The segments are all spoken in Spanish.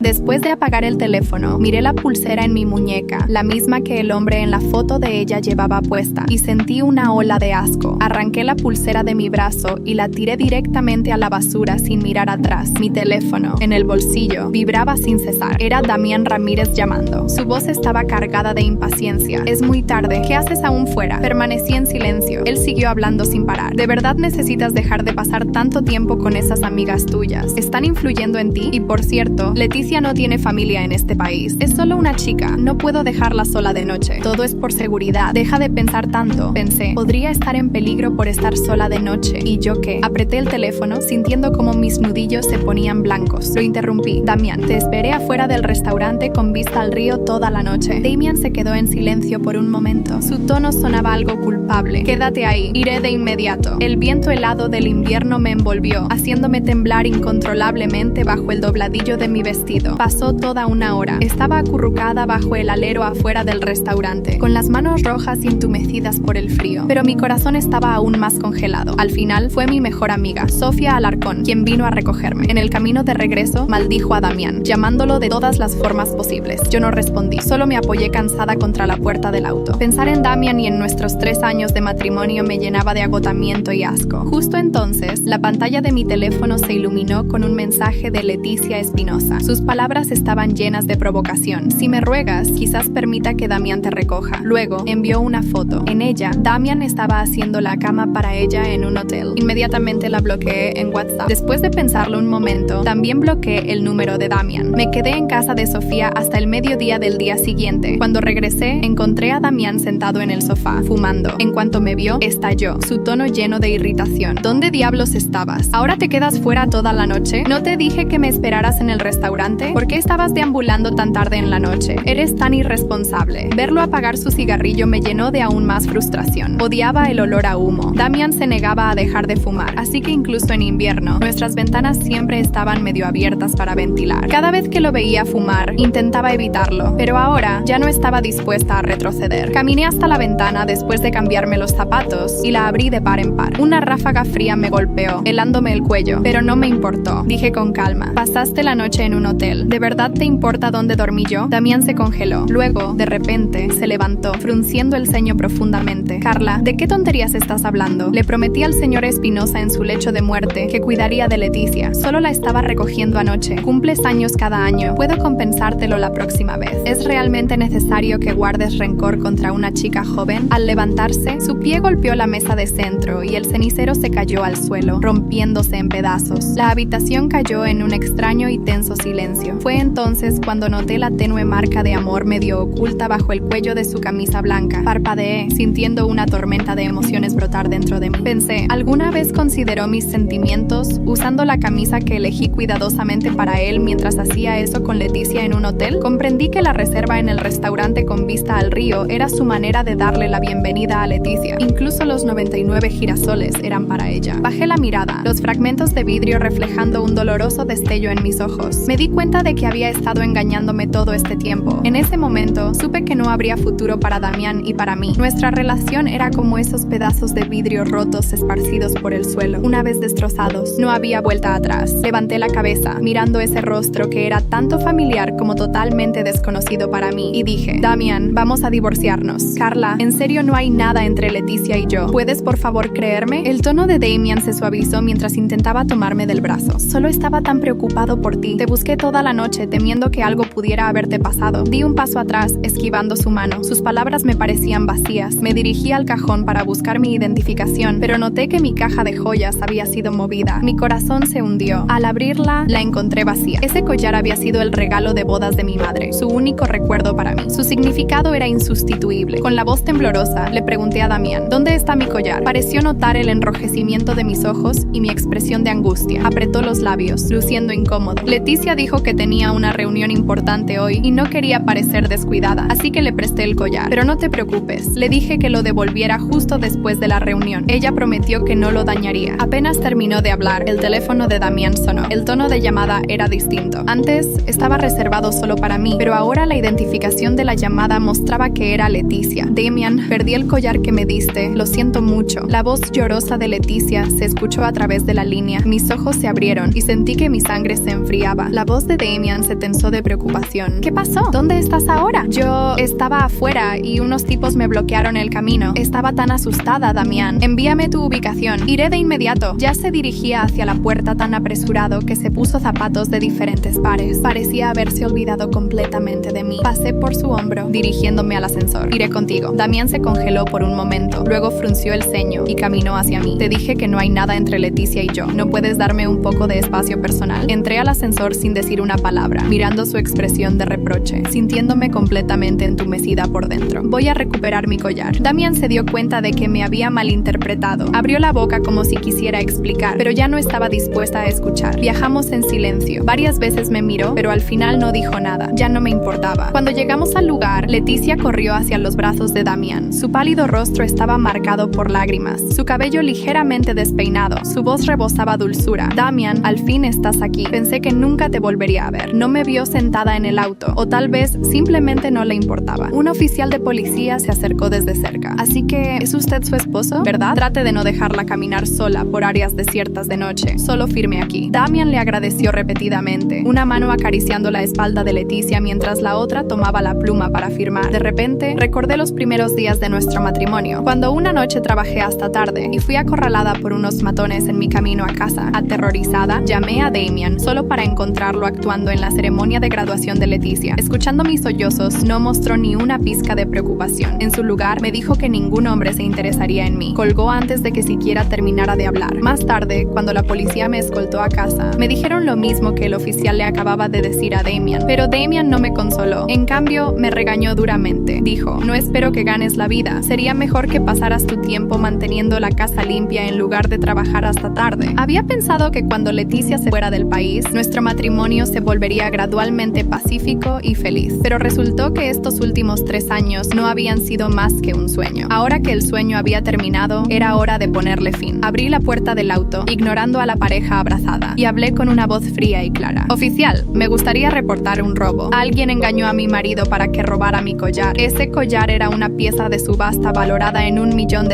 Después de apagar el teléfono, miré la pulsera en mi muñeca, la misma que el hombre en la foto de ella llevaba puesta, y sentí una ola de asco. Arranqué la pulsera de mi brazo y la tiré directamente a la basura sin mirar atrás. Mi teléfono, en el bolsillo, vibraba sin cesar. Era Damián Ramírez llamando. Su voz estaba cargada de impaciencia. «Es muy tarde. ¿Qué haces aún fuera?» Permanecí en silencio. Él siguió hablando sin parar. «¿De verdad necesitas dejar de pasar tanto tiempo con esas amigas tuyas? ¿Están influyendo en ti? Y por cierto, Leticia no tiene familia en este país. Es solo una chica. No puedo dejarla sola de noche. Todo es por seguridad. Deja de pensar tanto». Pensé, podría estar en peligro por estar sola de noche. ¿Y yo qué? Apreté el teléfono, sintiendo como mis nudillos se ponían blancos. Lo interrumpí. «Damián, te esperé afuera del restaurante con vista al río toda la noche». Damián se quedó en silencio por un momento. Su tono sonaba algo culpable. «Quédate ahí. Iré de inmediato». El viento helado del invierno me envolvió, haciéndome temblar incontrolablemente bajo el dobladillo de mi vestido. Pasó toda una hora. Estaba acurrucada bajo el alero afuera del restaurante, con las manos rojas y entumecidas por el frío. Pero mi corazón estaba aún más congelado. Al final, fue mi mejor amiga, Sofía Alarcón, quien vino a recogerme. En el camino de regreso, maldijo a Damián, llamándolo de todas las formas posibles. Yo no respondí, solo me apoyé cansada contra la puerta del auto. Pensar en Damián y en nuestros 3 años de matrimonio me llenaba de agotamiento y asco. Justo entonces, la pantalla de mi teléfono se iluminó con un mensaje de Leticia Espinosa. Sus palabras estaban llenas de provocación. «Si me ruegas, quizás permita que Damián te recoja». Luego, envió una foto. En ella, Damián estaba haciendo la cama para ella en un hotel. Inmediatamente la bloqueé en WhatsApp. Después de pensarlo un momento, también bloqueé el número de Damián. Me quedé en casa de Sofía hasta el mediodía del día siguiente. Cuando regresé, encontré a Damián sentado en el sofá, fumando. En cuanto me vio, estalló, su tono lleno de irritación. «¿Dónde diablos estabas? ¿Ahora te quedas fuera toda la noche? ¿No te dije que me esperaras en el restaurante? ¿Por qué estabas deambulando tan tarde en la noche? Eres tan irresponsable». Verlo apagar su cigarrillo me llenó de aún más frustración. Odiaba el olor a humo. Damián se negaba a dejar de fumar, así que incluso en invierno, nuestras ventanas siempre estaban medio abiertas para ventilar. Cada vez que lo veía fumar, intentaba evitarlo, pero ahora ya no estaba dispuesta a retroceder. Caminé hasta la ventana después de cambiarme los zapatos y la abrí de par en par. Una ráfaga fría me golpeó, helándome el cuello, pero no me importó. Dije con calma: «Pasaste la noche en un hotel. ¿De verdad te importa dónde dormí yo?» Damián se congeló. Luego, de repente, se levantó, frunciendo el ceño profundamente. «Carla, ¿de qué tonterías estás hablando? Le prometí al señor Espinosa en su lecho de muerte que cuidaría de Leticia. Solo la estaba recogiendo anoche. Cumples años cada año. Puedo compensártelo la próxima vez. ¿Es realmente necesario que guardes rencor contra una chica joven?» Al levantarse, su pie golpeó la mesa de centro y el cenicero se cayó al suelo, rompiéndose en pedazos. La habitación cayó en un extraño y tenso silencio. Fue entonces cuando noté la tenue marca de amor medio oculta bajo el cuello de su camisa blanca. Parpadeé, sintiendo una tormenta de emociones brotar dentro de mí. Pensé, ¿alguna vez consideró mis sentimientos usando la camisa que elegí cuidadosamente para él mientras hacía eso con Leticia en un hotel? Comprendí que la reserva en el restaurante con vista al río era su manera de darle la bienvenida a Leticia. Incluso los 99 girasoles eran para ella. Bajé la mirada, los fragmentos de vidrio reflejando un doloroso destello en mis ojos. Me di cuenta de que había estado engañándome todo este tiempo. En ese momento, supe que no habría futuro para Damián y para mí. Nuestra relación era como esos pedazos de vidrio rotos esparcidos por el suelo. Una vez destrozados, no había vuelta atrás. Levanté la cabeza, mirando ese rostro que era tanto familiar como totalmente desconocido para mí, y dije: «Damián, vamos a divorciarnos». «Carla, en serio no hay nada entre Leticia y yo. ¿Puedes por favor creerme?» El tono de Damián se suavizó mientras intentaba tomarme del brazo. «Solo estaba tan preocupado por ti. Te busqué toda la noche temiendo que algo pudiera haberte pasado». Di un paso atrás, esquivando su mano. Sus palabras me parecían vacías. Me dirigí al cajón para buscar mi identificación, pero noté que mi caja de joyas había sido movida. Mi corazón se hundió. Al abrirla, la encontré vacía. Ese collar había sido el regalo de bodas de mi madre, su único recuerdo para mí. Su significado era insustituible. Con la voz temblorosa, le pregunté a Damián: «¿Dónde está mi collar?» Pareció notar el enrojecimiento de mis ojos y mi expresión de angustia. Apretó los labios, luciendo incómodo. «Leticia dijo que tenía una reunión importante hoy y no quería parecer descuidada, así que le presté el collar. Pero no te preocupes, le dije que lo devolviera justo después de la reunión. Ella prometió que no lo dañaría». Apenas terminó de hablar, el teléfono de Damián sonó. El tono de llamada era distinto. Antes estaba reservado solo para mí, pero ahora la identificación de la llamada mostraba que era Leticia. «Damián, perdí el collar que me diste, lo siento mucho». La voz llorosa de Leticia se escuchó a través de la línea. Mis ojos se abrieron y sentí que mi sangre se enfriaba. La voz de Damian se tensó de preocupación. ¿Qué pasó? ¿Dónde estás ahora? Yo estaba afuera y unos tipos me bloquearon el camino. Estaba tan asustada, Damian. Envíame tu ubicación. Iré de inmediato. Ya se dirigía hacia la puerta tan apresurado que se puso zapatos de diferentes pares. Parecía haberse olvidado completamente de mí. Pasé por su hombro, dirigiéndome al ascensor. Iré contigo. Damian se congeló por un momento. Luego frunció el ceño y caminó hacia mí. Te dije que no hay nada entre Leticia y yo. ¿No puedes darme un poco de espacio personal? Entré al ascensor sin decir una palabra, mirando su expresión de reproche, sintiéndome completamente entumecida por dentro. Voy a recuperar mi collar. Damian se dio cuenta de que me había malinterpretado. Abrió la boca como si quisiera explicar, pero ya no estaba dispuesta a escuchar. Viajamos en silencio. Varias veces me miró, pero al final no dijo nada. Ya no me importaba. Cuando llegamos al lugar, Leticia corrió hacia los brazos de Damian. Su pálido rostro estaba marcado por lágrimas, su cabello ligeramente despeinado, su voz rebosaba dulzura. Damian, al fin estás aquí. Pensé que nunca te volvería a ver. No me vio sentada en el auto, o tal vez simplemente no le importaba. Un oficial de policía se acercó desde cerca. Así que, ¿es usted su esposo? ¿Verdad? Trate de no dejarla caminar sola por áreas desiertas de noche. Solo firme aquí. Damian le agradeció repetidamente, una mano acariciando la espalda de Leticia mientras la otra tomaba la pluma para firmar. De repente, recordé los primeros días de nuestro matrimonio, cuando una noche trabajé hasta tarde y fui acorralada por unos matones en mi camino a casa. Aterrorizada, llamé a Damian, solo para encontrarlo actuando en la ceremonia de graduación de Leticia. Escuchando mis sollozos, no mostró ni una pizca de preocupación. En su lugar, me dijo que ningún hombre se interesaría en mí. Colgó antes de que siquiera terminara de hablar. Más tarde, cuando la policía me escoltó a casa, me dijeron lo mismo que el oficial le acababa de decir a Damian, pero Damian no me consoló. En cambio, me regañó duramente. Dijo, no espero que ganes la vida. Sería mejor que pasaras tu tiempo manteniendo la casa limpia en lugar de trabajar hasta tarde. Había pensado que cuando Leticia se fuera del país, nuestro matrimonio se volvería gradualmente pacífico y feliz. Pero resultó que estos últimos 3 años no habían sido más que un sueño. Ahora que el sueño había terminado, era hora de ponerle fin. Abrí la puerta del auto, ignorando a la pareja abrazada, y hablé con una voz fría y clara. Oficial, me gustaría reportar un robo. Alguien engañó a mi marido para que robara mi collar. Ese collar era una pieza de subasta valorada en $1 millón,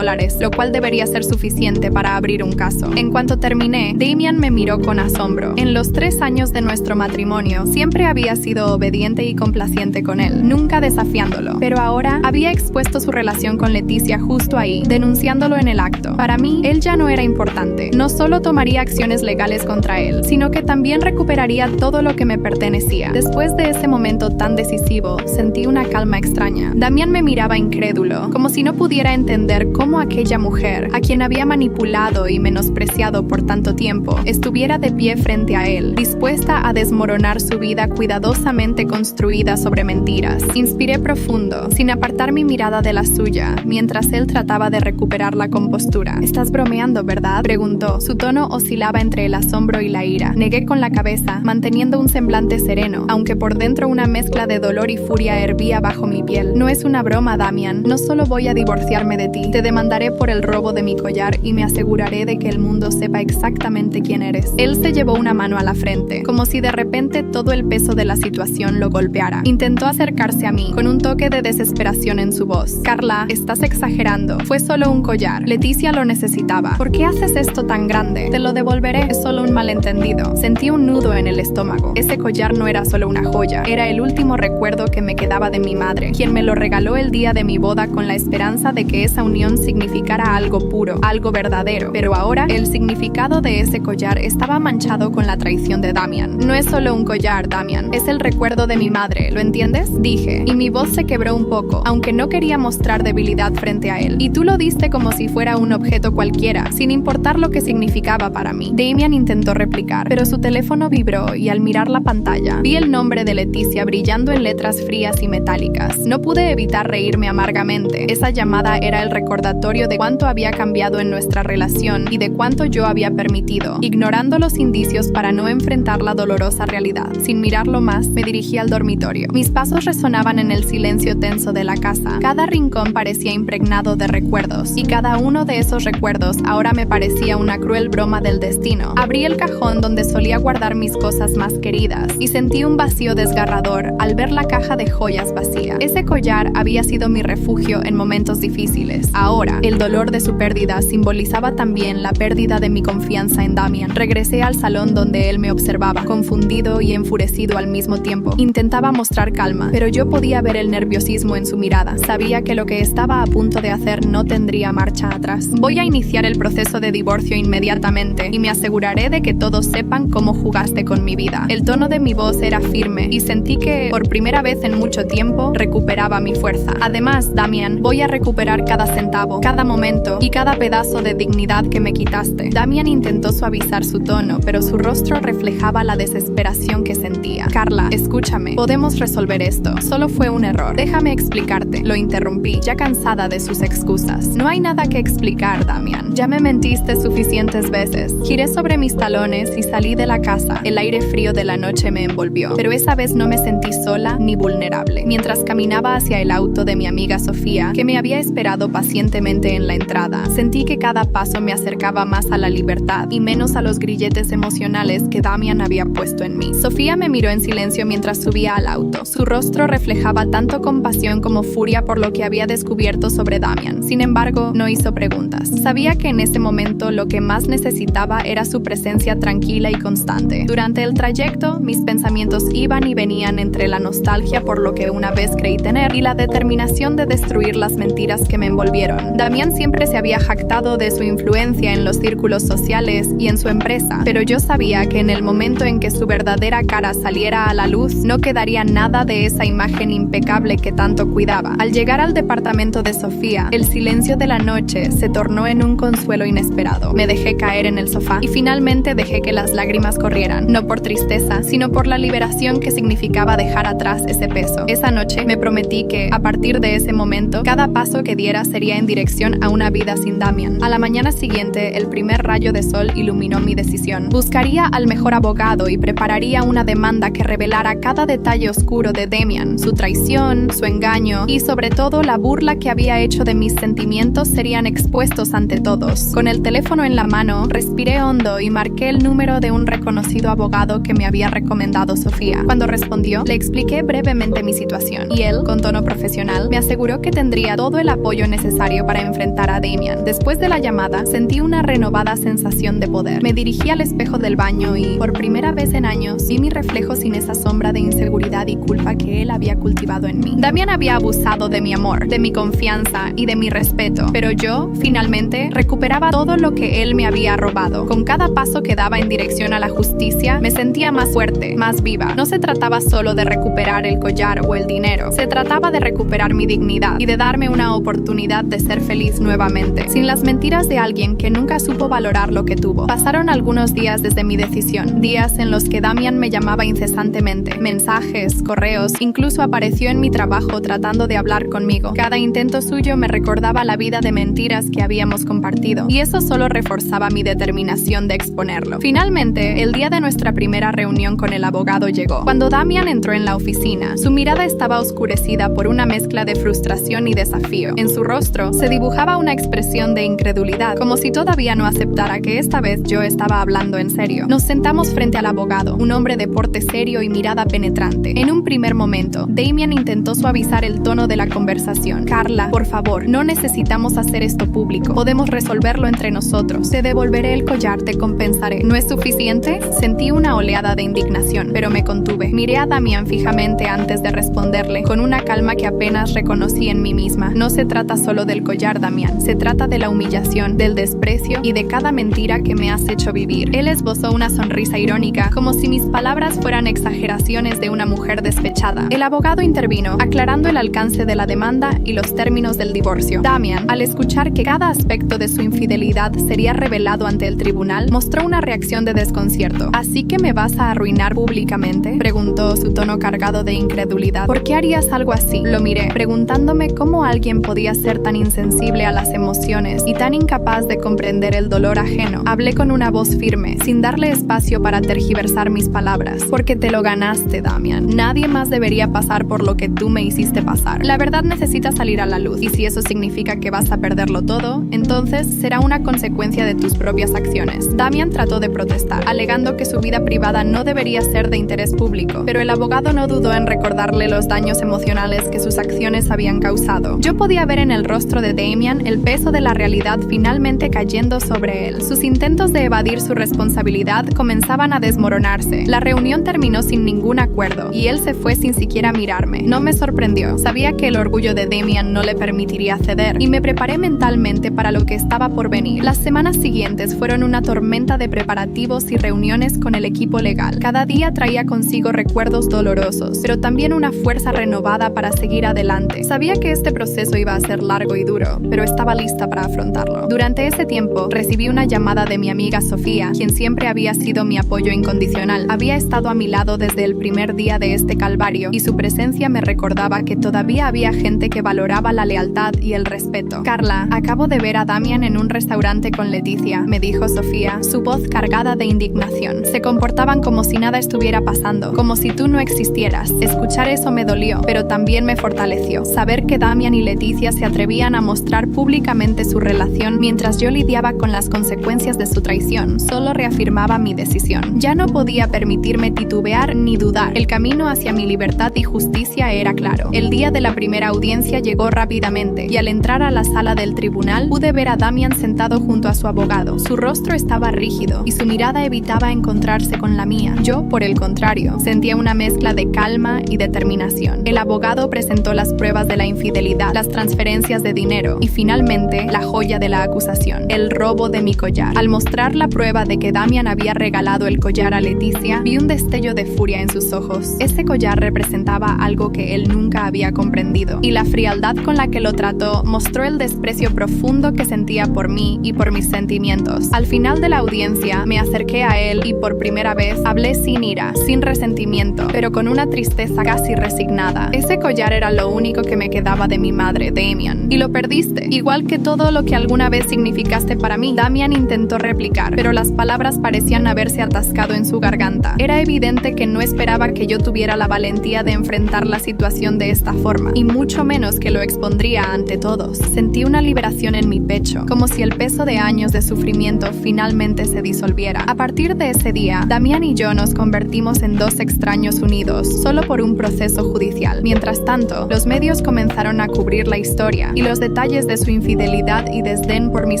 lo cual debería ser suficiente para abrir un caso. En cuanto terminé, Damian me miró con asombro. En los 3 años de nuestro matrimonio, siempre había sido obediente y complaciente con él, nunca desafiándolo. Pero ahora había expuesto su relación con Leticia justo ahí, denunciándolo en el acto. Para mí, él ya no era importante. No solo tomaría acciones legales contra él, sino que también recuperaría todo lo que me pertenecía. Después de ese momento tan decisivo, sentí una calma extraña. Damian me miraba incrédulo, como si no pudiera entender cómo aquella mujer, a quien había manipulado y menospreciado por tanto tiempo, estuviera de pie frente a él, dispuesta a desmoronar su vida cuidadosamente construida sobre mentiras. Inspiré profundo, sin apartar mi mirada de la suya, mientras él trataba de recuperar la compostura. ¿Estás bromeando, verdad?, preguntó. Su tono oscilaba entre el asombro y la ira. Negué con la cabeza, manteniendo un semblante sereno, aunque por dentro una mezcla de dolor y furia hervía bajo mi piel. No es una broma, Damian. No solo voy a divorciarme de ti, te demandaré por el robo de mi collar y me aseguraré de que el mundo sepa exactamente quién eres. Él se llevó una mano a la frente, como si de repente todo el peso de la situación lo golpeara. Intentó acercarse a mí, con un toque de desesperación en su voz. Carla, estás exagerando. Fue solo un collar. Leticia lo necesitaba. ¿Por qué haces esto tan grande? Te lo devolveré. Es solo un malentendido. Sentí un nudo en el estómago. Ese collar no era solo una joya. Era el último recuerdo que me quedaba de mi madre, quien me lo regaló el día de mi boda con la esperanza de que esa unión significara algo puro, algo verdadero. Pero ahora, el significado de ese collar estaba manchado con la traición de Damian. No es solo un collar, Damian. Es el recuerdo de mi madre, ¿lo entiendes? Dije, y mi voz se quebró un poco, aunque no quería mostrar debilidad frente a él. Y tú lo diste como si fuera un objeto cualquiera, sin importar lo que significaba para mí. Damian intentó replicar, pero su teléfono vibró y al mirar la pantalla, vi el nombre de Leticia brillando en letras frías y metálicas. No pude evitar reírme amargamente. Esa llamada era el recordatorio de cuánto había cambiado en nuestra relación y de cuánto yo había permitido, ignorando los indicios para no enfrentar la dolorosa realidad. Sin mirarlo más, me dirigí al dormitorio. Mis pasos resonaban en el silencio tenso de la casa. Cada rincón parecía impregnado de recuerdos, y cada uno de esos recuerdos ahora me parecía una cruel broma del destino. Abrí el cajón donde solía guardar mis cosas más queridas, y sentí un vacío desgarrador al ver la caja de joyas vacía. Ese collar había sido mi refugio en momentos difíciles. Ahora, el dolor de su pérdida simbolizaba también la pérdida de mi confianza en Damian. Regresé al salón donde él me observaba, confundido confundido y enfurecido al mismo tiempo. Intentaba mostrar calma, pero yo podía ver el nerviosismo en su mirada. Sabía que lo que estaba a punto de hacer no tendría marcha atrás. Voy a iniciar el proceso de divorcio inmediatamente y me aseguraré de que todos sepan cómo jugaste con mi vida. El tono de mi voz era firme y sentí que, por primera vez en mucho tiempo, recuperaba mi fuerza. Además, Damian, voy a recuperar cada centavo, cada momento y cada pedazo de dignidad que me quitaste. Damian intentó suavizar su tono, pero su rostro reflejaba la desesperación que sentía. Carla, escúchame. Podemos resolver esto. Solo fue un error. Déjame explicarte. Lo interrumpí, ya cansada de sus excusas. No hay nada que explicar, Damian. Ya me mentiste suficientes veces. Giré sobre mis talones y salí de la casa. El aire frío de la noche me envolvió, pero esa vez no me sentí sola ni vulnerable. Mientras caminaba hacia el auto de mi amiga Sofía, que me había esperado pacientemente en la entrada, sentí que cada paso me acercaba más a la libertad y menos a los grilletes emocionales que Damian había puesto en mí. Sofía me miró en silencio mientras subía al auto. Su rostro reflejaba tanto compasión como furia por lo que había descubierto sobre Damian. Sin embargo, no hizo preguntas. Sabía que en ese momento lo que más necesitaba era su presencia tranquila y constante. Durante el trayecto, mis pensamientos iban y venían entre la nostalgia por lo que una vez creí tener y la determinación de destruir las mentiras que me envolvieron. Damian siempre se había jactado de su influencia en los círculos sociales y en su empresa, pero yo sabía que en el momento en que su verdadera cara saliera a la luz, no quedaría nada de esa imagen impecable que tanto cuidaba. Al llegar al departamento de Sofía, el silencio de la noche se tornó en un consuelo inesperado. Me dejé caer en el sofá y finalmente dejé que las lágrimas corrieran, no por tristeza, sino por la liberación que significaba dejar atrás ese peso. Esa noche me prometí que, a partir de ese momento, cada paso que diera sería en dirección a una vida sin Damian. A la mañana siguiente, el primer rayo de sol iluminó mi decisión. Buscaría al mejor abogado y prepararía una demanda que revelara cada detalle oscuro de Damian, su traición, su engaño y, sobre todo, la burla que había hecho de mis sentimientos serían expuestos ante todos. Con el teléfono en la mano, respiré hondo y marqué el número de un reconocido abogado que me había recomendado Sofía. Cuando respondió, le expliqué brevemente mi situación y él, con tono profesional, me aseguró que tendría todo el apoyo necesario para enfrentar a Damian. Después de la llamada, sentí una renovada sensación de poder. Me dirigí al espejo del baño y, por primera vez en años, vi mi reflejo sin esa sombra de inseguridad y culpa que él había cultivado en mí. Damian había abusado de mi amor, de mi confianza y de mi respeto, pero yo, finalmente, recuperaba todo lo que él me había robado. Con cada paso que daba en dirección a la justicia, me sentía más fuerte, más viva. No se trataba solo de recuperar el collar o el dinero, se trataba de recuperar mi dignidad y de darme una oportunidad de ser feliz nuevamente, sin las mentiras de alguien que nunca supo valorar lo que tuvo. Pasaron algunos días desde mi decisión, días en los que Damian me llamaba incesantemente, mensajes, correos, incluso apareció en mi trabajo tratando de hablar conmigo. Cada intento suyo me recordaba la vida de mentiras que habíamos compartido, y eso solo reforzaba mi determinación de exponerlo. Finalmente, el día de nuestra primera reunión con el abogado llegó. Cuando Damian entró en la oficina, su mirada estaba oscurecida por una mezcla de frustración y desafío. En su rostro se dibujaba una expresión de incredulidad, como si todavía no aceptara que esta vez yo estaba hablando en serio. Nos sentamos frente al abogado, un hombre de porte serio y mirada penetrante. En un primer momento, Damian intentó suavizar el tono de la conversación. Carla, por favor, no necesitamos hacer esto público. Podemos resolverlo entre nosotros. Te devolveré el collar, te compensaré. ¿No es suficiente? Sentí una oleada de indignación, pero me contuve. Miré a Damian fijamente antes de responderle, con una calma que apenas reconocí en mí misma. No se trata solo del collar, Damian. Se trata de la humillación, del desprecio y de cada mentira que me has hecho vivir. Él esbozó una sonrisa irónica, como si mis palabras fueran exageraciones de una mujer despechada. El abogado intervino, aclarando el alcance de la demanda y los términos del divorcio. Damian, al escuchar que cada aspecto de su infidelidad sería revelado ante el tribunal, mostró una reacción de desconcierto. ¿Así que me vas a arruinar públicamente?, preguntó, su tono cargado de incredulidad. ¿Por qué harías algo así? Lo miré, preguntándome cómo alguien podía ser tan insensible a las emociones y tan incapaz de comprender el dolor ajeno. Hablé con una voz firme, sin darle espacio para tergiversar mis palabras. Porque te lo ganaste, Damian. Nadie más debería pasar por lo que tú me hiciste pasar. La verdad necesita salir a la luz, y si eso significa que vas a perderlo todo, entonces será una consecuencia de tus propias acciones. Damian trató de protestar, alegando que su vida privada no debería ser de interés público, pero el abogado no dudó en recordarle los daños emocionales que sus acciones habían causado. Yo podía ver en el rostro de Damian el peso de la realidad finalmente cayendo sobre él. Sus intentos de evadir su responsabilidad comenzaban a desmoronarse desmoronarse. La reunión terminó sin ningún acuerdo, y él se fue sin siquiera mirarme. No me sorprendió. Sabía que el orgullo de Damian no le permitiría ceder, y me preparé mentalmente para lo que estaba por venir. Las semanas siguientes fueron una tormenta de preparativos y reuniones con el equipo legal. Cada día traía consigo recuerdos dolorosos, pero también una fuerza renovada para seguir adelante. Sabía que este proceso iba a ser largo y duro, pero estaba lista para afrontarlo. Durante ese tiempo, recibí una llamada de mi amiga Sofía, quien siempre había sido mi apoyo incondicional. Había estado a mi lado desde el primer día de este calvario, y su presencia me recordaba que todavía había gente que valoraba la lealtad y el respeto. Carla, acabo de ver a Damian en un restaurante con Leticia, me dijo Sofía, su voz cargada de indignación. Se comportaban como si nada estuviera pasando, como si tú no existieras. Escuchar eso me dolió, pero también me fortaleció. Saber que Damian y Leticia se atrevían a mostrar públicamente su relación mientras yo lidiaba con las consecuencias de su traición, solo reafirmaba mi decisión. Ya no podía permitirme titubear ni dudar. El camino hacia mi libertad y justicia era claro. El día de la primera audiencia llegó rápidamente, y al entrar a la sala del tribunal pude ver a Damian sentado junto a su abogado. Su rostro estaba rígido, y su mirada evitaba encontrarse con la mía. Yo, por el contrario, sentía una mezcla de calma y determinación. El abogado presentó las pruebas de la infidelidad, las transferencias de dinero y finalmente la joya de la acusación, el robo de mi collar. Al mostrar la prueba de que Damian había regalado el collar a Leticia, vi un destello de furia en sus ojos. Ese collar representaba algo que él nunca había comprendido, y la frialdad con la que lo trató mostró el desprecio profundo que sentía por mí y por mis sentimientos. Al final de la audiencia, me acerqué a él y por primera vez hablé sin ira, sin resentimiento, pero con una tristeza casi resignada. Ese collar era lo único que me quedaba de mi madre, Damian, y lo perdiste, igual que todo lo que alguna vez significaste para mí. Damian intentó replicar, pero las palabras parecían haberse atascado en su garganta. Era evidente que no esperaba que yo tuviera la valentía de enfrentar la situación de esta forma, y mucho menos que lo expondría ante todos. Sentí una liberación en mi pecho, como si el peso de años de sufrimiento finalmente se disolviera. A partir de ese día, Damian y yo nos convertimos en dos extraños unidos, solo por un proceso judicial. Mientras tanto, los medios comenzaron a cubrir la historia, y los detalles de su infidelidad y desdén por mis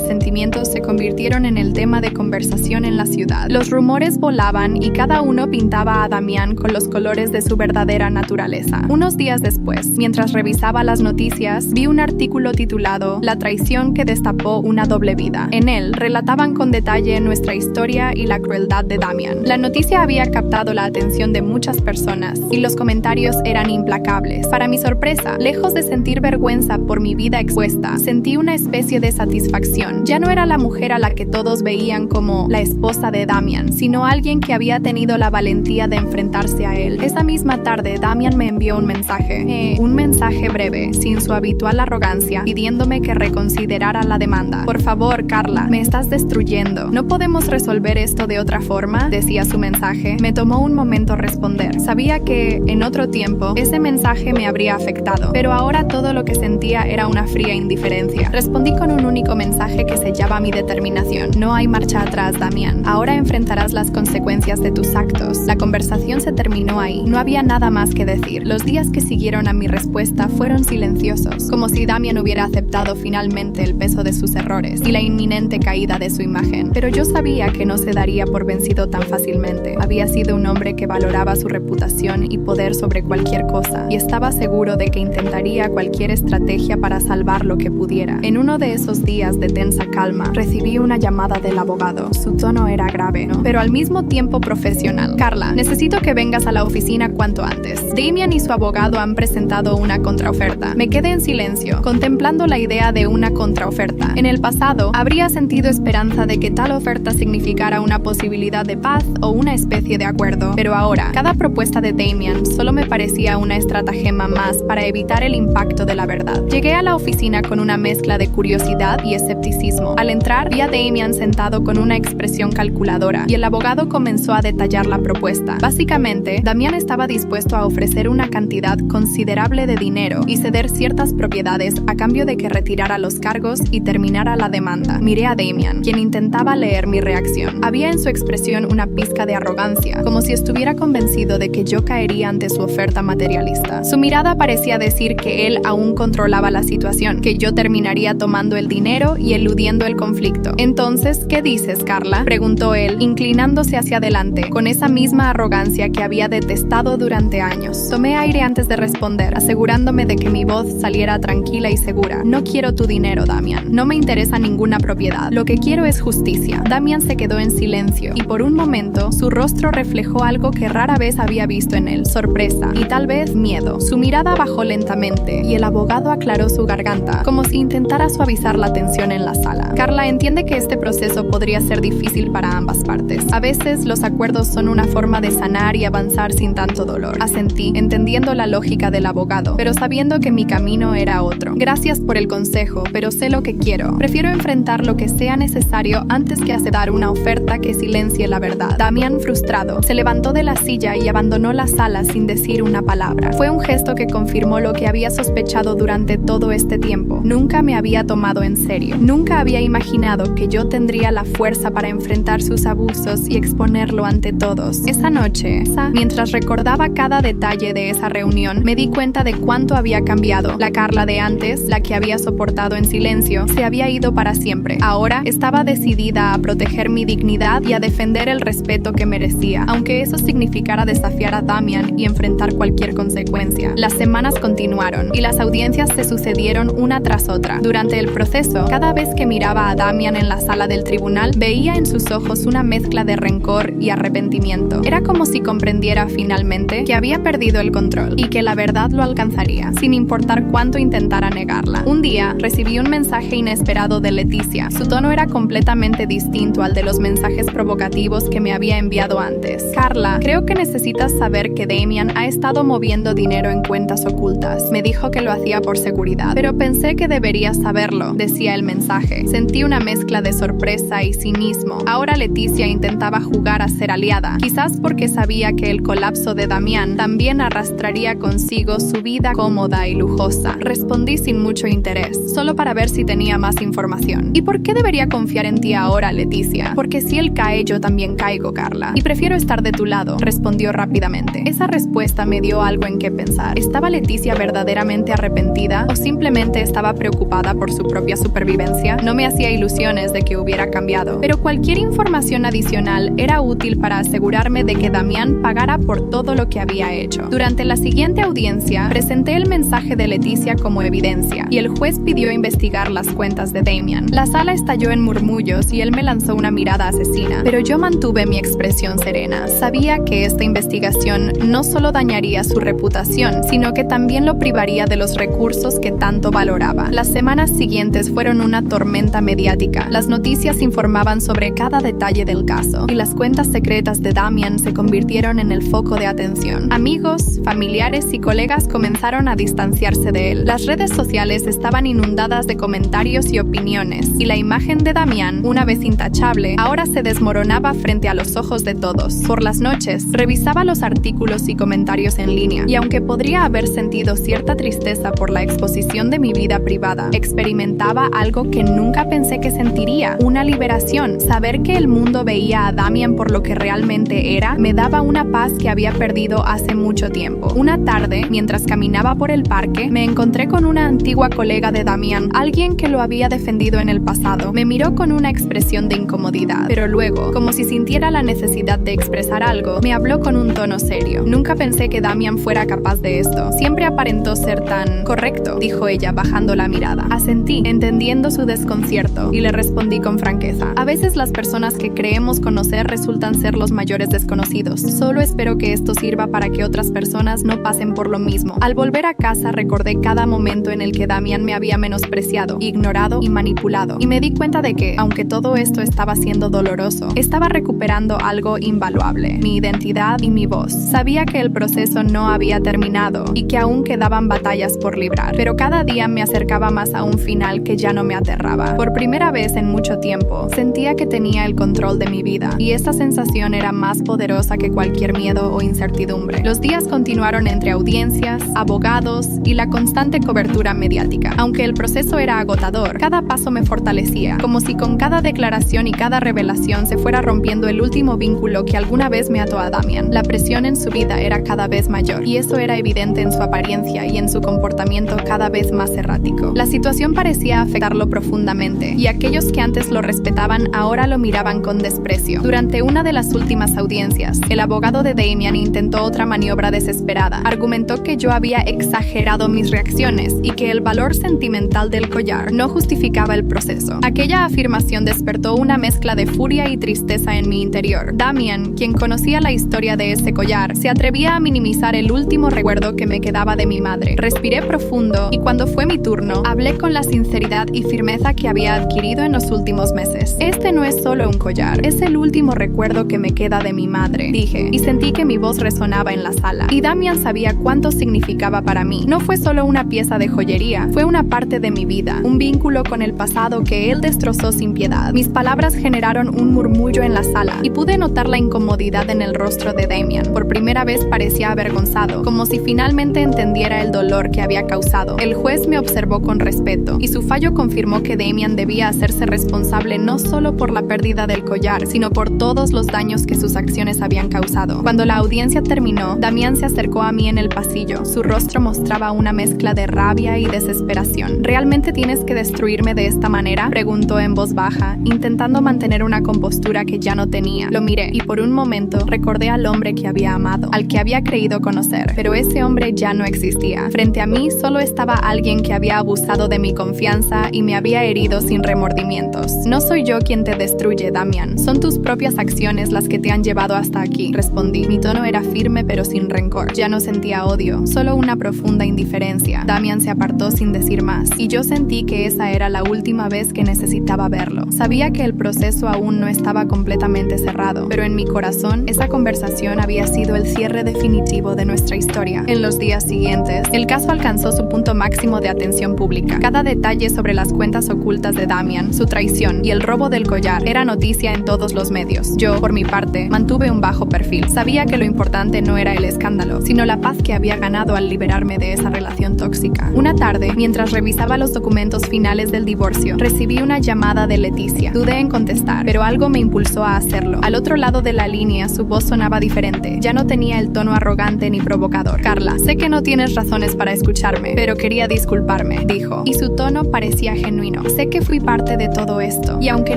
sentimientos se convirtieron en el tema de conversación en la ciudad. Los rumores volaban y cada uno pintaba a Damian con los colores de su verdadera naturaleza. Unos días después, mientras revisaba las noticias, vi un artículo titulado "La traición que destapó una doble vida". En él relataban con detalle nuestra historia y la crueldad de Damian. La noticia había captado la atención de muchas personas y los comentarios eran implacables. Para mi sorpresa, lejos de sentir vergüenza por mi vida expuesta, sentí una especie de satisfacción. Ya no era la mujer a la que todos veían como la esposa de Damian, sino alguien que había tenido la valentía de enfrentarse a él. Esa misma tarde, Damian me envió un mensaje breve, sin su habitual arrogancia, pidiéndome que reconsiderara la demanda. "Por favor, Carla, me estás destruyendo. ¿No podemos resolver esto de otra forma?", decía su mensaje. Me tomó un momento responder. Sabía que, en otro tiempo, ese mensaje me habría afectado, pero ahora todo lo que sentía era una fría indiferencia. Respondí con un único mensaje que sellaba mi determinación. "No hay marcha atrás, Damian. Ahora enfrentarás las consecuencias de tus actos". La conversación se terminó ahí. No había nada más que decir. Los días que siguieron a mi respuesta fueron silenciosos, como si Damian hubiera aceptado finalmente el peso de sus errores y la inminente caída de su imagen. Pero yo sabía que no se daría por vencido tan fácilmente. Había sido un hombre que valoraba su reputación y poder sobre cualquier cosa, y estaba seguro de que intentaría cualquier estrategia para salvar lo que pudiera. En uno de esos días de tensa calma, recibí una llamada del abogado. Su tono era grave, pero al mismo tiempo profesional. "Carla, necesito que vengas a la oficina cuanto antes. Damian y su abogado han presentado una contraoferta". Me quedé en silencio, contemplando la idea de una contraoferta. En el pasado, habría sentido esperanza de que tal oferta significara una posibilidad de paz o una especie de acuerdo, pero ahora, cada propuesta de Damian solo me parecía una estratagema más para evitar el impacto de la verdad. Llegué a la oficina con una mezcla de curiosidad y escepticismo. Al entrar, vi a Damian sentado con una expresión calculadora, y el abogado comenzó a detallar la propuesta. Básicamente, Damian estaba dispuesto a ofrecer una cantidad considerable de dinero y ceder ciertas propiedades a cambio de que retirara los cargos y terminara la demanda. Miré a Damian, quien intentaba leer mi reacción. Había en su expresión una pizca de arrogancia, como si estuviera convencido de que yo caería ante su oferta materialista. Su mirada parecía decir que él aún controlaba la situación, que yo terminaría tomando el dinero y eludiendo el conflicto. "Entonces, ¿qué dices, Carla?", preguntó él, inclinándose hacia adelante adelante, con esa misma arrogancia que había detestado durante años. Tomé aire antes de responder, asegurándome de que mi voz saliera tranquila y segura. No quiero tu dinero, Damian. No me interesa ninguna propiedad. Lo que quiero es justicia. Damian se quedó en silencio, y por un momento, su rostro reflejó algo que rara vez había visto en él: sorpresa y tal vez miedo. Su mirada bajó lentamente, y el abogado aclaró su garganta, como si intentara suavizar la tensión en la sala. Carla entiende que este proceso podría ser difícil para ambas partes. A veces, los acuerdos son una forma de sanar y avanzar sin tanto dolor. Asentí, entendiendo la lógica del abogado, pero sabiendo que mi camino era otro. Gracias por el consejo, pero sé lo que quiero. Prefiero enfrentar lo que sea necesario antes que aceptar una oferta que silencie la verdad. Damian, frustrado, se levantó de la silla y abandonó la sala sin decir una palabra. Fue un gesto que confirmó lo que había sospechado durante todo este tiempo. Nunca me había tomado en serio. Nunca había imaginado que yo tendría la fuerza para enfrentar sus abusos y exponerlo ante todos. Esa noche, mientras recordaba cada detalle de esa reunión, me di cuenta de cuánto había cambiado. La Carla de antes, la que había soportado en silencio, se había ido para siempre. Ahora estaba decidida a proteger mi dignidad y a defender el respeto que merecía, aunque eso significara desafiar a Damian y enfrentar cualquier consecuencia. Las semanas continuaron y las audiencias se sucedieron una tras otra. Durante el proceso, cada vez que miraba a Damian en la sala del tribunal, veía en sus ojos una mezcla de rencor y arrepentimiento. Era como si comprendiera finalmente que había perdido el control y que la verdad lo alcanzaría, sin importar cuánto intentara negarla. Un día, recibí un mensaje inesperado de Leticia. Su tono era completamente distinto al de los mensajes provocativos que me había enviado antes. Carla, creo que necesitas saber que Damian ha estado moviendo dinero en cuentas ocultas. Me dijo que lo hacía por seguridad, pero pensé que deberías saberlo, decía el mensaje. Sentí una mezcla de sorpresa y cinismo. Ahora Leticia intentaba jugar a ser aliada, quizás porque sabía que el colapso de Damian también arrastraría consigo su vida cómoda y lujosa. Respondí sin mucho interés, solo para ver si tenía más información. ¿Y por qué debería confiar en ti ahora, Leticia? Porque si él cae, yo también caigo, Carla. Y prefiero estar de tu lado, respondió rápidamente. Esa respuesta me dio algo en qué pensar. ¿Estaba Leticia verdaderamente arrepentida o simplemente estaba preocupada por su propia supervivencia? No me hacía ilusiones de que hubiera cambiado, pero cualquier información adicional era útil para asegurarme de que Damian pagara por todo lo que había hecho. Durante la siguiente audiencia, presenté el mensaje de Leticia como evidencia, y el juez pidió investigar las cuentas de Damian. La sala estalló en murmullos y él me lanzó una mirada asesina, pero yo mantuve mi expresión serena. Sabía que esta investigación no solo dañaría su reputación, sino que también lo privaría de los recursos que tanto valoraba. Las semanas siguientes fueron una tormenta mediática. Las noticias informaban sobre cada detalle del caso, y las cuentas secretas de Damian se convirtieron en el foco de atención. Amigos, familiares y colegas comenzaron a distanciarse de él. Las redes sociales estaban inundadas de comentarios y opiniones, y la imagen de Damian, una vez intachable, ahora se desmoronaba frente a los ojos de todos. Por las noches, revisaba los artículos y comentarios en línea, y aunque podría haber sentido cierta tristeza por la exposición de mi vida privada, experimentaba algo que nunca pensé que sentiría: una liberación. Saber que el mundo veía a Damian por lo que realmente era me daba una paz que había perdido hace mucho tiempo. Una tarde, mientras caminaba por el parque, me encontré con una antigua colega de Damian, alguien que lo había defendido en el pasado. Me miró con una expresión de incomodidad, pero luego, como si sintiera la necesidad de expresar algo, me habló con un tono serio. Nunca pensé que Damian fuera capaz de esto. Siempre aparentó ser tan correcto, dijo ella, bajando la mirada. Asentí, entendiendo su desconcierto, y le respondí con franqueza. A veces las personas que creemos conocer resultan ser los mayores desconocidos. Solo espero que esto sirva para que otras personas no pasen por lo mismo. Al volver a casa recordé cada momento en el que Damian me había menospreciado, ignorado y manipulado, y me di cuenta de que, aunque todo esto estaba siendo doloroso, estaba recuperando algo invaluable: mi identidad y mi voz. Sabía que el proceso no había terminado y que aún quedaban batallas por librar, pero cada día me acercaba más a un final que ya no me aterraba. Por primera vez en mucho tiempo, sentía que tenía el control de mi vida, y esta sensación era más poderosa que cualquier miedo o incertidumbre. Los días continuaron entre audiencias, abogados y la constante cobertura mediática. Aunque el proceso era agotador, cada paso me fortalecía, como si con cada declaración y cada revelación se fuera rompiendo el último vínculo que alguna vez me ató a Damian. La presión en su vida era cada vez mayor, y eso era evidente en su apariencia y en su comportamiento cada vez más errático. La situación parecía afectarlo profundamente, y aquellos que antes lo respetaban ahora lo miraban con desprecio. Durante una de las últimas audiencias, el abogado de Damian intentó otra maniobra desesperada. Argumentó que yo había exagerado mis reacciones y que el valor sentimental del collar no justificaba el proceso. Aquella afirmación despertó una mezcla de furia y tristeza en mi interior. Damian, quien conocía la historia de ese collar, se atrevía a minimizar el último recuerdo que me quedaba de mi madre. Respiré profundo y cuando fue mi turno, hablé con la sinceridad y firmeza que había adquirido en los últimos meses. Este no es solo un collar, es el último recuerdo que me queda de mi madre, dije, y sentí que mi voz resonaba en la sala. Y Damian sabía cuánto significaba para mí. No fue solo una pieza de joyería, fue una parte de mi vida, un vínculo con el pasado que él destrozó sin piedad. Mis palabras generaron un murmullo en la sala y pude notar la incomodidad en el rostro de Damian. Por primera vez parecía avergonzado, como si finalmente entendiera el dolor que había causado. El juez me observó con respeto y su fallo confirmó que Damian debía hacerse responsable no solo por la pérdida del collar, sino por todos los daños que sus acciones habían causado. Cuando la audiencia terminó, Damian se acercó a mí en el pasillo. Su rostro mostraba una mezcla de rabia y desesperación. ¿Realmente tienes que destruirme de esta manera?, preguntó en voz baja, intentando mantener una compostura que ya no tenía. Lo miré y por un momento recordé al hombre que había amado, al que había creído conocer, pero ese hombre ya no existía. Frente a mí solo estaba alguien que había abusado de mi confianza y me había herido sin remordimientos. No soy yo quien te destruye, Damian. Son tus propias acciones las que te han llevado hasta aquí, respondí. Mi tono era firme pero sin rencor. Ya no sentía odio, solo una profunda indiferencia. Damian se apartó sin decir más, y yo sentí que esa era la última vez que necesitaba verlo. Sabía que el proceso aún no estaba completamente cerrado, pero en mi corazón, esa conversación había sido el cierre definitivo de nuestra historia. En los días siguientes, el caso alcanzó su punto máximo de atención pública. Cada detalle sobre las cuentas ocultas de Damian, su traición y el robo del collar era noticia en todos los medios. Yo, por mi parte, mantuve un bajo perfil. Sabía que lo importante no era el escándalo, sino la paz que había ganado al liberarme de esa relación tóxica. Una tarde, mientras revisaba los documentos finales del divorcio, recibí una llamada de Leticia. Dudé en contestar, pero algo me impulsó a hacerlo. Al otro lado de la línea, su voz sonaba diferente. Ya no tenía el tono arrogante ni provocador. Carla, sé que no tienes razones para escucharme, pero quería disculparme, dijo, y su tono parecía genuino. Sé que fui parte de todo esto, y aunque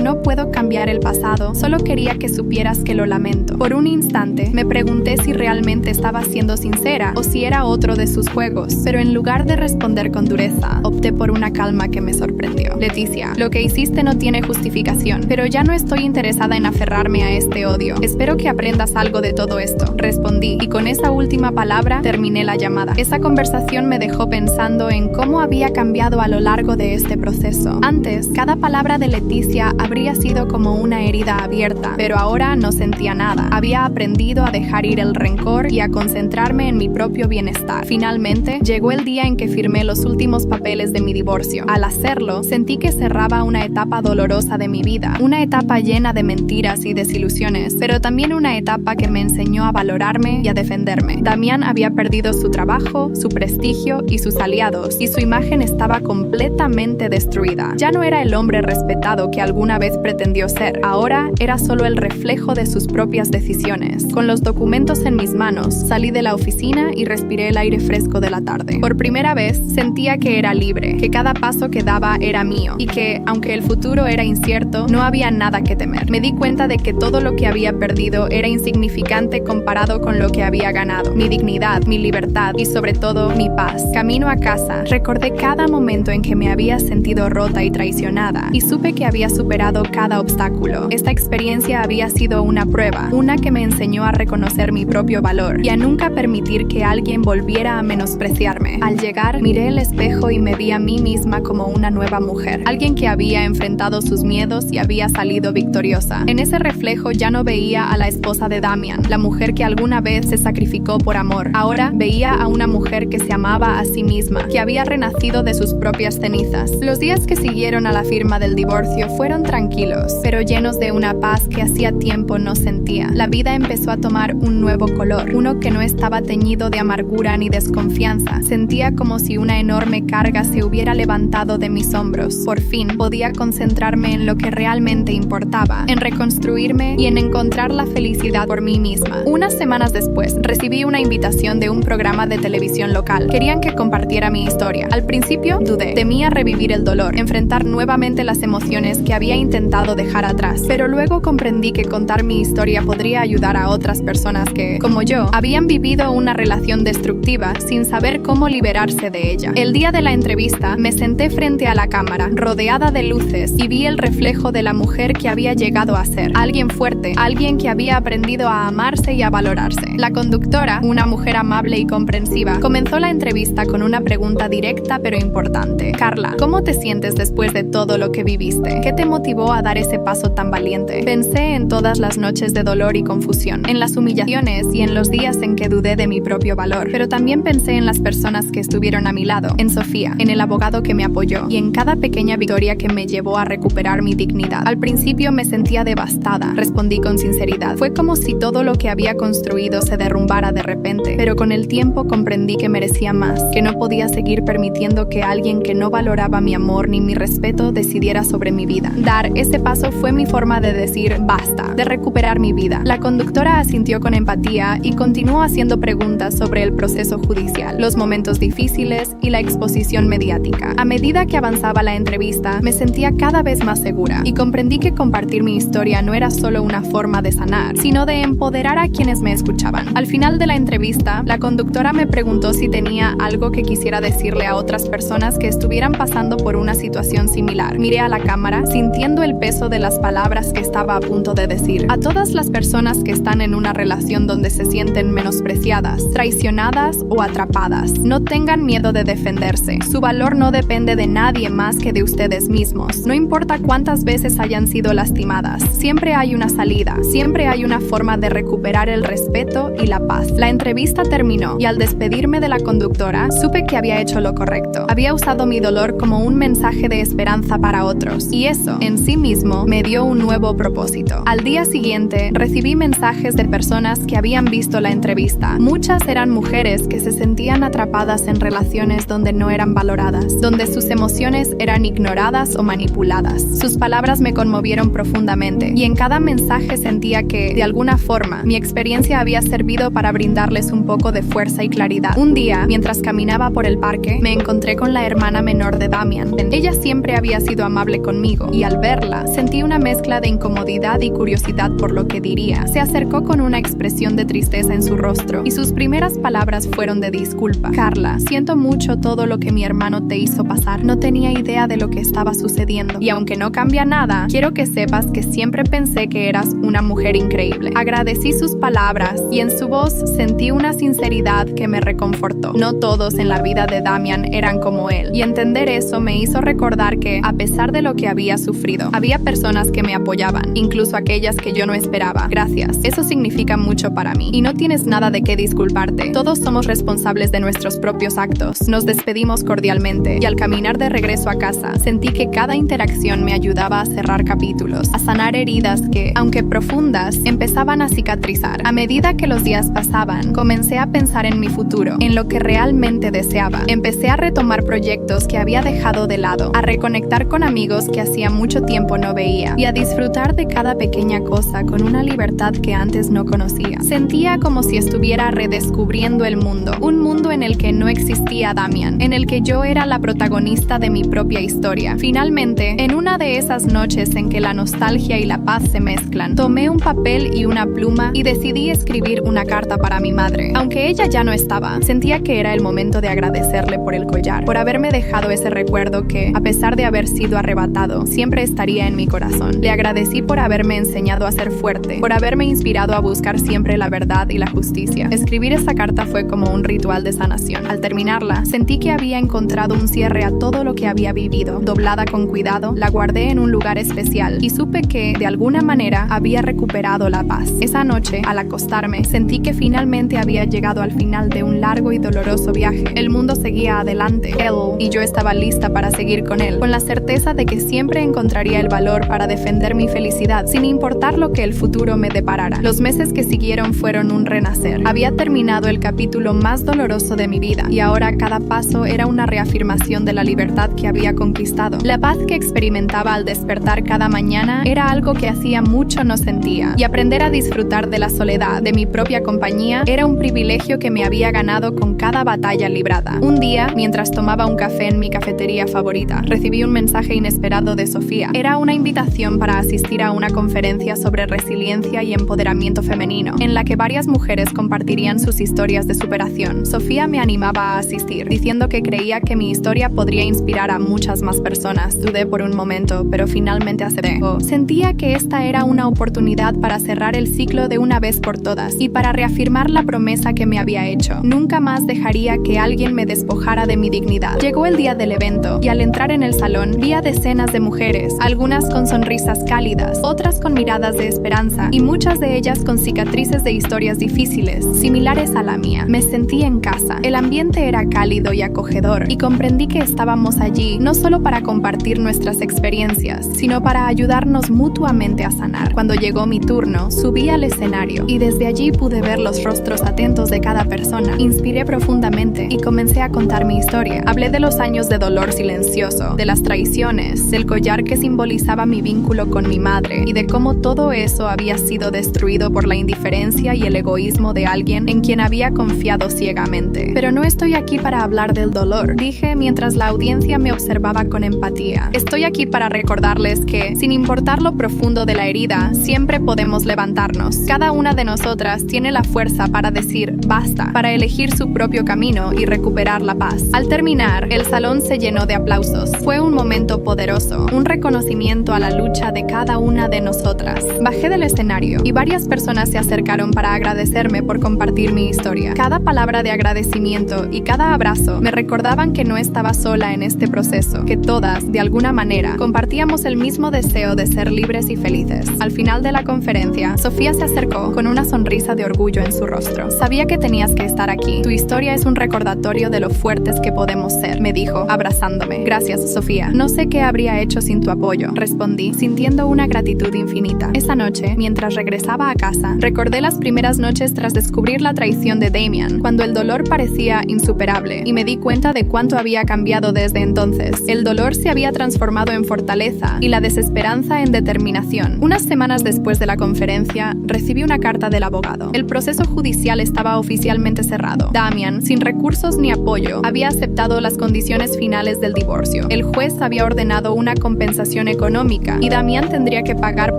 no puedo cambiar el pasado, solo quería que supieras que lo lamento. Por un instante, me pregunté si realmente estaba siendo sincera o si era otro de sus juegos, pero en lugar de responder con dureza, opté por una calma que me sorprendió. Leticia, lo que hiciste no tiene justificación, pero ya no estoy interesada en aferrarme a este odio. Espero que aprendas algo de todo esto, respondí, y con esa última palabra terminé la llamada. Esa conversación me dejó pensando en cómo había cambiado a lo largo de este proceso. Antes, cada palabra de Leticia habría sido como una herida abierta, pero ahora no sentía nada. Había aprendido a dejar ir el rencor y a concentrarme en mi propio bienestar. Finalmente, llegó el día en que firmé los últimos papeles de mi divorcio. Al hacerlo, sentí que cerraba una etapa dolorosa de mi vida, una etapa llena de mentiras y desilusiones, pero también una etapa que me enseñó a valorarme y a defenderme. Damian había perdido su trabajo, su prestigio y sus aliados, y su imagen estaba completamente destruida. Ya no era el hombre respetado que alguna vez pretendió ser, ahora era solo el reflejo de sus propias decisiones. Con los documentos en mis manos, salí de la oficina y respiré el aire fresco de la tarde. Por primera vez, sentía que era libre, que cada paso que daba era mío, y que, aunque el futuro era incierto, no había nada que temer. Me di cuenta de que todo lo que había perdido era insignificante comparado con lo que había ganado. Mi dignidad, mi libertad y sobre todo, mi paz. Camino a casa, recordé cada momento en que me había sentido rota y traicionada, y supe que había superado cada obstáculo. Esta experiencia había sido una prueba, una que me enseñó a reconocer mi propio valor y a nunca permitir que alguien volviera a menospreciarme. Al llegar, miré el espejo y me vi a mí misma como una nueva mujer, alguien que había enfrentado sus miedos y había salido victoriosa. En ese reflejo ya no veía a la esposa de Damian, la mujer que alguna vez se sacrificó por amor. Ahora veía a una mujer que se amaba a sí misma, que había renacido de sus propias cenizas. Los días que siguieron a la firma del divorcio fueron tranquilos, pero llenos de una paz que hacía tiempo no sentía. La vida empezó a tomar un nuevo color, uno que no estaba teñido de amargura ni desconfianza. Sentía como si una enorme carga se hubiera levantado de mis hombros. Por fin podía concentrarme en lo que realmente importaba, en reconstruirme y en encontrar la felicidad por mí misma. Unas semanas después, recibí una invitación de un programa de televisión local. Querían que compartiera mi historia. Al principio, dudé. Temía revivir el dolor, enfrentar nuevamente las emociones que había intentado dejar atrás. Pero luego comprendí que que contar mi historia podría ayudar a otras personas que, como yo, habían vivido una relación destructiva sin saber cómo liberarse de ella. El día de la entrevista, me senté frente a la cámara, rodeada de luces, y vi el reflejo de la mujer que había llegado a ser. Alguien fuerte, alguien que había aprendido a amarse y a valorarse. La conductora, una mujer amable y comprensiva, comenzó la entrevista con una pregunta directa pero importante. Carla, ¿cómo te sientes después de todo lo que viviste? ¿Qué te motivó a dar ese paso tan valiente? Pensé en todas las noches de dolor y confusión, en las humillaciones y en los días en que dudé de mi propio valor. Pero también pensé en las personas que estuvieron a mi lado, en Sofía, en el abogado que me apoyó y en cada pequeña victoria que me llevó a recuperar mi dignidad. Al principio me sentía devastada, respondí con sinceridad. Fue como si todo lo que había construido se derrumbara de repente, pero con el tiempo comprendí que merecía más, que no podía seguir permitiendo que alguien que no valoraba mi amor ni mi respeto decidiera sobre mi vida. Dar ese paso fue mi forma de decir basta, de recuperar mi vida. La conductora asintió con empatía y continuó haciendo preguntas sobre el proceso judicial, los momentos difíciles y la exposición mediática. A medida que avanzaba la entrevista, me sentía cada vez más segura y comprendí que compartir mi historia no era solo una forma de sanar, sino de empoderar a quienes me escuchaban. Al final de la entrevista, la conductora me preguntó si tenía algo que quisiera decirle a otras personas que estuvieran pasando por una situación similar. Miré a la cámara, sintiendo el peso de las palabras que estaba a punto de decir. A todas las personas que están en una relación donde se sienten menospreciadas, traicionadas o atrapadas, no tengan miedo de defenderse. Su valor no depende de nadie más que de ustedes mismos. No importa cuántas veces hayan sido lastimadas, siempre hay una salida, siempre hay una forma de recuperar el respeto y la paz. La entrevista terminó y al despedirme de la conductora, supe que había hecho lo correcto. Había usado mi dolor como un mensaje de esperanza para otros, y eso, en sí mismo, me dio un nuevo propósito. Al día siguiente, recibí mensajes de personas que habían visto la entrevista. Muchas eran mujeres que se sentían atrapadas en relaciones donde no eran valoradas, donde sus emociones eran ignoradas o manipuladas. Sus palabras me conmovieron profundamente, y en cada mensaje sentía que, de alguna forma, mi experiencia había servido para brindarles un poco de fuerza y claridad. Un día, mientras caminaba por el parque, me encontré con la hermana menor de Damian. Ella siempre había sido amable conmigo, y al verla, sentí una mezcla de incomodidad y curiosidad por lo que diría. Se acercó con una expresión de tristeza en su rostro, y sus primeras palabras fueron de disculpa. Carla, siento mucho todo lo que mi hermano te hizo pasar. No tenía idea de lo que estaba sucediendo, y aunque no cambia nada, quiero que sepas que siempre pensé que eras una mujer increíble. Agradecí sus palabras, y en su voz sentí una sinceridad que me reconfortó. No todos en la vida de Damian eran como él, y entender eso me hizo recordar que, a pesar de lo que había sufrido, había personas que me apoyaban, incluso aquellas que yo no esperaba. Gracias, eso significa mucho para mí, y no tienes nada de qué disculparte. Todos somos responsables de nuestros propios actos. Nos despedimos cordialmente, y al caminar de regreso a casa, sentí que cada interacción me ayudaba a cerrar capítulos, a sanar heridas que, aunque profundas, empezaban a cicatrizar. A medida que los días pasaban, comencé a pensar en mi futuro, en lo que realmente deseaba. Empecé a retomar proyectos que había dejado de lado, a reconectar con amigos que hacía mucho tiempo no veía, y a disfrutar de cada pequeña cosa con una libertad que antes no conocía. Sentía como si estuviera redescubriendo el mundo, un mundo en el que no existía Damian, en el que yo era la protagonista de mi propia historia. Finalmente, en una de esas noches en que la nostalgia y la paz se mezclan, tomé un papel y una pluma y decidí escribir una carta para mi madre. Aunque ella ya no estaba, sentía que era el momento de agradecerle por el collar, por haberme dejado ese recuerdo que, a pesar de haber sido arrebatado, siempre estaría en mi corazón. Le agradecí por haberme enseñado a ser fuerte, por haberme inspirado a buscar siempre la verdad y la justicia. Escribir esa carta fue como un ritual de sanación. Al terminarla, sentí que había encontrado un cierre a todo lo que había vivido. Doblada con cuidado, la guardé en un lugar especial y supe que, de alguna manera, había recuperado la paz. Esa noche, al acostarme, sentí que finalmente había llegado al final de un largo y doloroso viaje. El mundo seguía adelante, él y yo estaba lista para seguir con él, con la certeza de que siempre encontraría el valor para defender mi felicidad, sin importar lo que el futuro me deparara. Los meses que siguieron fueron un renacer. Había terminado el capítulo más doloroso de mi vida, y ahora cada paso era una reafirmación de la libertad que había conquistado. La paz que experimentaba al despertar cada mañana era algo que hacía mucho no sentía, y aprender a disfrutar de la soledad, de mi propia compañía, era un privilegio que me había ganado con cada batalla librada. Un día, mientras tomaba un café en mi cafetería favorita, recibí un mensaje inesperado de Sofía. Era una invitación para asistir a una conferencia conferencia sobre resiliencia y empoderamiento femenino, en la que varias mujeres compartirían sus historias de superación. Sofía me animaba a asistir, diciendo que creía que mi historia podría inspirar a muchas más personas. Dudé por un momento, pero finalmente acepté. Sentía que esta era una oportunidad para cerrar el ciclo de una vez por todas y para reafirmar la promesa que me había hecho. Nunca más dejaría que alguien me despojara de mi dignidad. Llegó el día del evento y al entrar en el salón vi a decenas de mujeres, algunas con sonrisas cálidas, otras con miradas de esperanza y muchas de ellas con cicatrices de historias difíciles, similares a la mía. Me sentí en casa. El ambiente era cálido y acogedor y comprendí que estábamos allí no solo para compartir nuestras experiencias, sino para ayudarnos mutuamente a sanar. Cuando llegó mi turno, subí al escenario y desde allí pude ver los rostros atentos de cada persona. Inspiré profundamente y comencé a contar mi historia. Hablé de los años de dolor silencioso, de las traiciones, del collar que simbolizaba mi vínculo con mi madre y de cómo todo eso había sido destruido por la indiferencia y el egoísmo de alguien en quien había confiado ciegamente. Pero no estoy aquí para hablar del dolor, dije mientras la audiencia me observaba con empatía. Estoy aquí para recordarles que, sin importar lo profundo de la herida, siempre podemos levantarnos. Cada una de nosotras tiene la fuerza para decir basta, para elegir su propio camino y recuperar la paz. Al terminar, el salón se llenó de aplausos. Fue un momento poderoso, un reconocimiento a la lucha de cada una de nosotras. Bajé del escenario y varias personas se acercaron para agradecerme por compartir mi historia. Cada palabra de agradecimiento y cada abrazo me recordaban que no estaba sola en este proceso, que todas, de alguna manera, compartíamos el mismo deseo de ser libres y felices. Al final de la conferencia, Sofía se acercó con una sonrisa de orgullo en su rostro. Sabía que tenías que estar aquí. Tu historia es un recordatorio de lo fuertes que podemos ser, me dijo, abrazándome. Gracias, Sofía. No sé qué habría hecho sin tu apoyo, respondí, sintiendo una gratitud infinita. Esa noche, mientras regresaba a casa, recordé las primeras noches tras descubrir la traición de Damian, cuando el dolor parecía insuperable, y me di cuenta de cuánto había cambiado desde entonces. El dolor se había transformado en fortaleza y la desesperanza en determinación. Unas semanas después de la conferencia, recibí una carta del abogado. El proceso judicial estaba oficialmente cerrado. Damian, sin recursos ni apoyo, había aceptado las condiciones finales del divorcio. El juez había ordenado una compensación económica y Damian tendría que pagar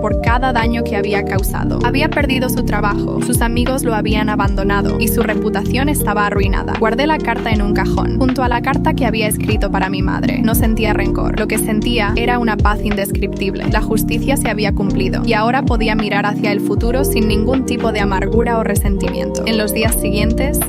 por cada daño que había causado. Había perdido su trabajo, sus amigos lo habían abandonado y su reputación estaba arruinada. Guardé la carta en un cajón, junto a la carta que había escrito para mi madre. No sentía rencor. Lo que sentía era una paz indescriptible. La justicia se había cumplido y ahora podía mirar hacia el futuro sin ningún tipo de amargura o resentimiento. En los días siguientes,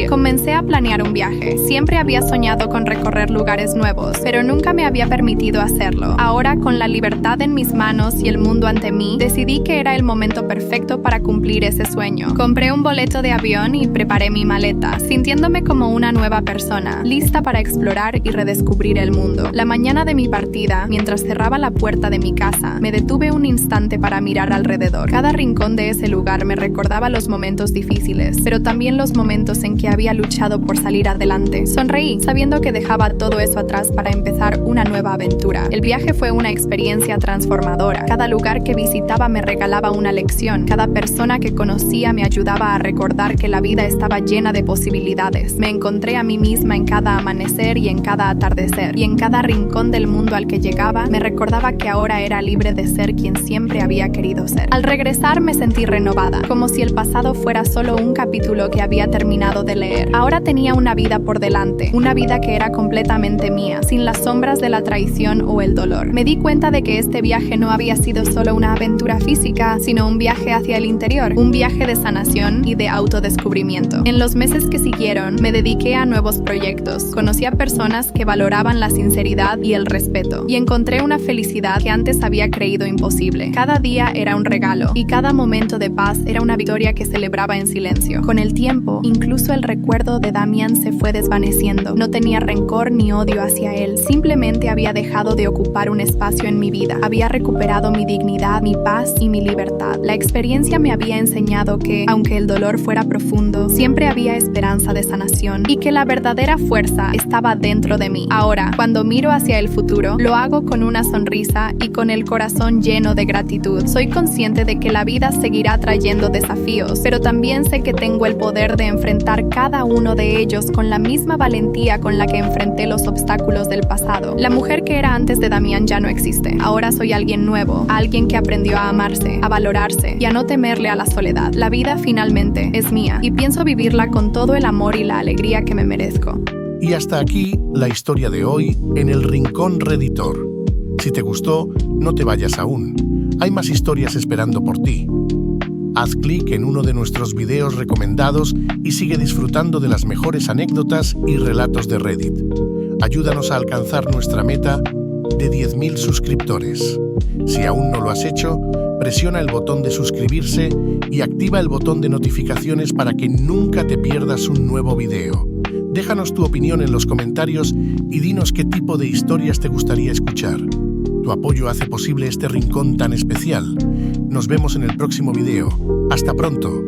comencé a planear un viaje. Siempre había soñado con recorrer lugares nuevos, pero nunca me había permitido hacerlo. Ahora, con la libertad en mis manos y el mundo ante mí, decidí que era el momento perfecto para cumplir ese sueño. Compré un boleto de avión y preparé mi maleta, sintiéndome como una nueva persona, lista para explorar y redescubrir el mundo. La mañana de mi partida, mientras cerraba la puerta de mi casa, me detuve un instante para mirar alrededor. Cada rincón de ese lugar me recordaba los momentos difíciles, pero también los momentos en que había luchado por salir adelante. Sonreí, sabiendo que dejaba todo eso atrás para empezar una nueva aventura. El viaje fue una experiencia transformadora. Cada lugar que visitaba me regalaba una lección. Cada persona que conocía me ayudaba a recordar que la vida estaba llena de posibilidades. Me encontré a mí misma en cada amanecer y en cada atardecer. Y en cada rincón del mundo al que llegaba, me recordaba que ahora era libre de ser quien siempre había querido ser. Al regresar me sentí renovada, como si el pasado fuera solo un capítulo que había terminado de leer. Ahora tenía una vida por delante, una vida que era completamente mía, sin las sombras de la traición o el dolor. Me di cuenta de que este viaje no había sido solo una aventura física, sino un viaje hacia el interior, un viaje de sanación y de autodescubrimiento. En los meses que siguieron, me dediqué a nuevos proyectos. Conocí a personas que valoraban la sinceridad y el respeto, y encontré una felicidad que antes había creído imposible. Cada día era un regalo, y cada momento de paz era una victoria que celebraba en silencio. Con el tiempo, incluso el recuerdo de Damian se fue desvaneciendo. No tenía rencor ni odio hacia él, simplemente había dejado de ocupar un espacio en mi vida. Había recuperado mi dignidad, mi paz y mi libertad. La experiencia me había enseñado que, aunque el dolor fuera profundo, siempre había esperanza de sanación y que la verdadera fuerza estaba dentro de mí. Ahora, cuando miro hacia el futuro, lo hago con una sonrisa y con el corazón lleno de gratitud. Soy consciente de que la vida seguirá trayendo desafíos, pero también sé que tengo el poder de enfrentar cada uno de ellos con la misma valentía con la que enfrenté los obstáculos del pasado. La mujer que era antes de Damián ya no existe. Ahora soy alguien nuevo, alguien que aprendió a amarse, a valorarse y a no temerle a la soledad. La vida finalmente es mía y pienso vivirla con todo el amor y la alegría que me merezco. Y hasta aquí la historia de hoy en el Rincón Redditor. Si te gustó, no te vayas aún. Hay más historias esperando por ti. Haz clic en uno de nuestros videos recomendados y sigue disfrutando de las mejores anécdotas y relatos de Reddit. Ayúdanos a alcanzar nuestra meta de 10.000 suscriptores. Si aún no lo has hecho, presiona el botón de suscribirse y activa el botón de notificaciones para que nunca te pierdas un nuevo video. Déjanos tu opinión en los comentarios y dinos qué tipo de historias te gustaría escuchar. Tu apoyo hace posible este rincón tan especial. Nos vemos en el próximo video. ¡Hasta pronto!